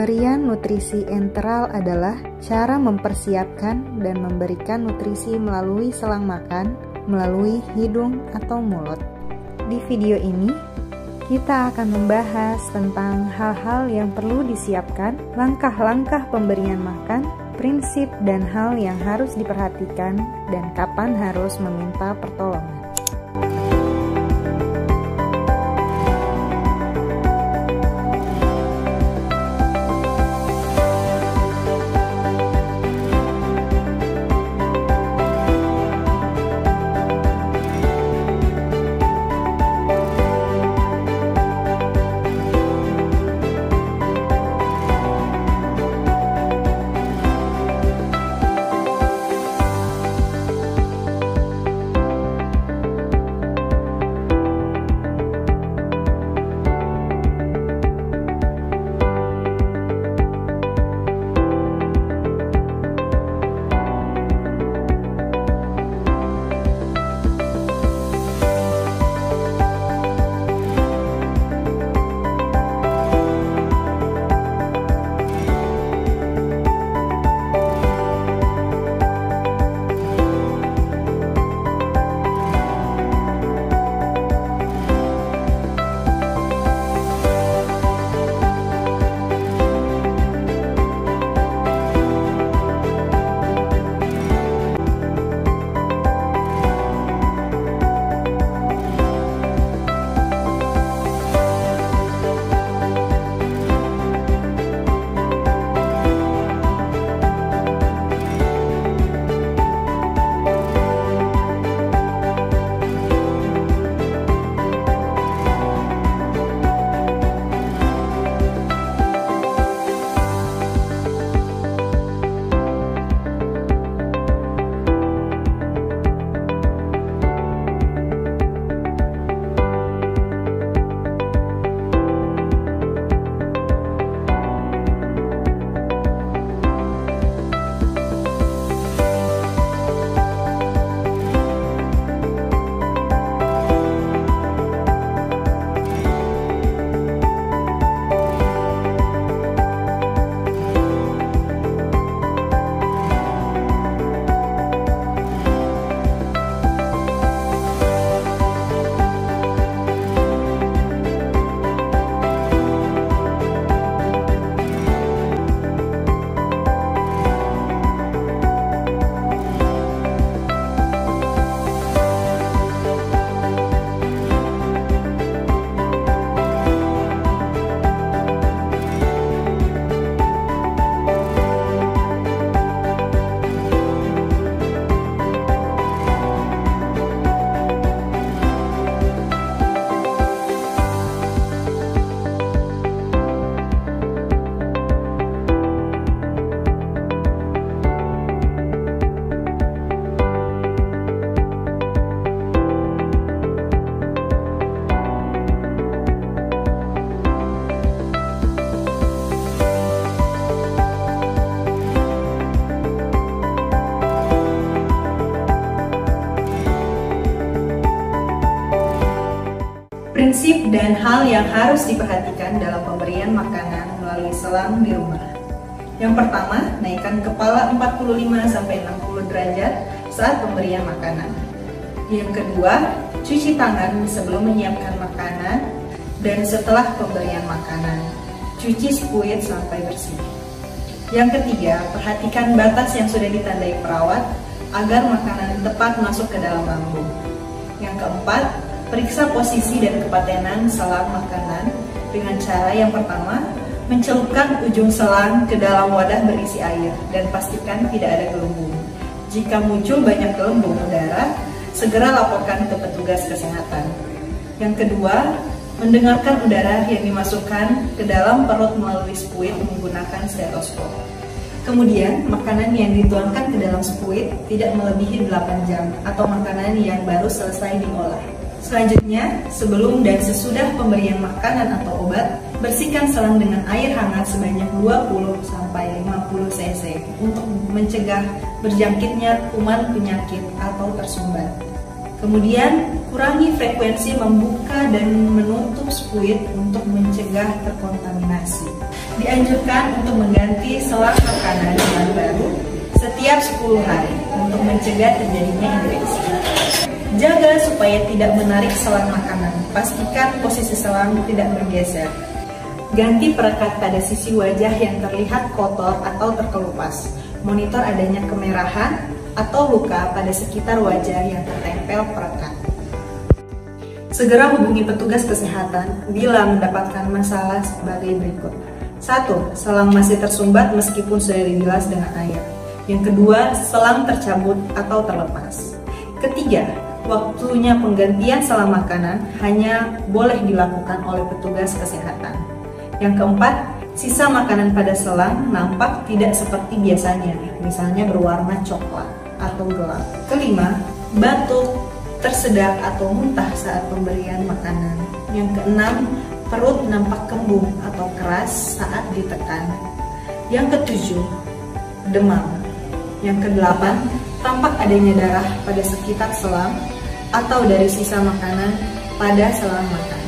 Pemberian nutrisi enteral adalah cara mempersiapkan dan memberikan nutrisi melalui selang makan, melalui hidung atau mulut. Di video ini, kita akan membahas tentang hal-hal yang perlu disiapkan, langkah-langkah pemberian makan, prinsip dan hal yang harus diperhatikan, dan kapan harus meminta pertolongan. Prinsip dan hal yang harus diperhatikan dalam pemberian makanan melalui selang di rumah. Yang pertama, naikkan kepala 45-60 derajat saat pemberian makanan. Yang kedua, cuci tangan sebelum menyiapkan makanan dan setelah pemberian makanan. Cuci spuit sampai bersih. Yang ketiga, perhatikan batas yang sudah ditandai perawat agar makanan tepat masuk ke dalam lambung. Yang keempat, periksa posisi dan kepatenan selang makanan dengan cara yang pertama, mencelupkan ujung selang ke dalam wadah berisi air dan pastikan tidak ada gelembung. Jika muncul banyak gelembung udara, segera laporkan ke petugas kesehatan. Yang kedua, mendengarkan udara yang dimasukkan ke dalam perut melalui spuit menggunakan stetoskop. Kemudian, makanan yang dituangkan ke dalam spuit tidak melebihi 8 jam atau makanan yang baru selesai diolah. Selanjutnya, sebelum dan sesudah pemberian makanan atau obat, bersihkan selang dengan air hangat sebanyak 20-50 cc untuk mencegah berjangkitnya kuman penyakit atau tersumbat. Kemudian, kurangi frekuensi membuka dan menutup spuit untuk mencegah terkontaminasi. kontaminasi. Dianjurkan untuk mengganti selang makanan dengan baru setiap 10 hari untuk mencegah terjadinya infeksi. Jaga supaya tidak menarik selang makanan. Pastikan posisi selang tidak bergeser. Ganti perekat pada sisi wajah yang terlihat kotor atau terkelupas. Monitor adanya kemerahan atau luka pada sekitar wajah yang tertempel perekat. Segera hubungi petugas kesehatan bila mendapatkan masalah sebagai berikut. 1. Selang masih tersumbat meskipun sudah dibilas dengan air. Yang kedua, selang tercabut atau terlepas. Ketiga, waktunya penggantian selang makanan hanya boleh dilakukan oleh petugas kesehatan. Yang keempat, sisa makanan pada selang nampak tidak seperti biasanya, misalnya berwarna coklat atau gelap. Kelima, batuk, tersedak atau muntah saat pemberian makanan. Yang keenam, perut nampak kembung atau keras saat ditekan. Yang ketujuh, demam. Yang kedelapan, tampak adanya darah pada sekitar selang atau dari sisa makanan pada selang makanan.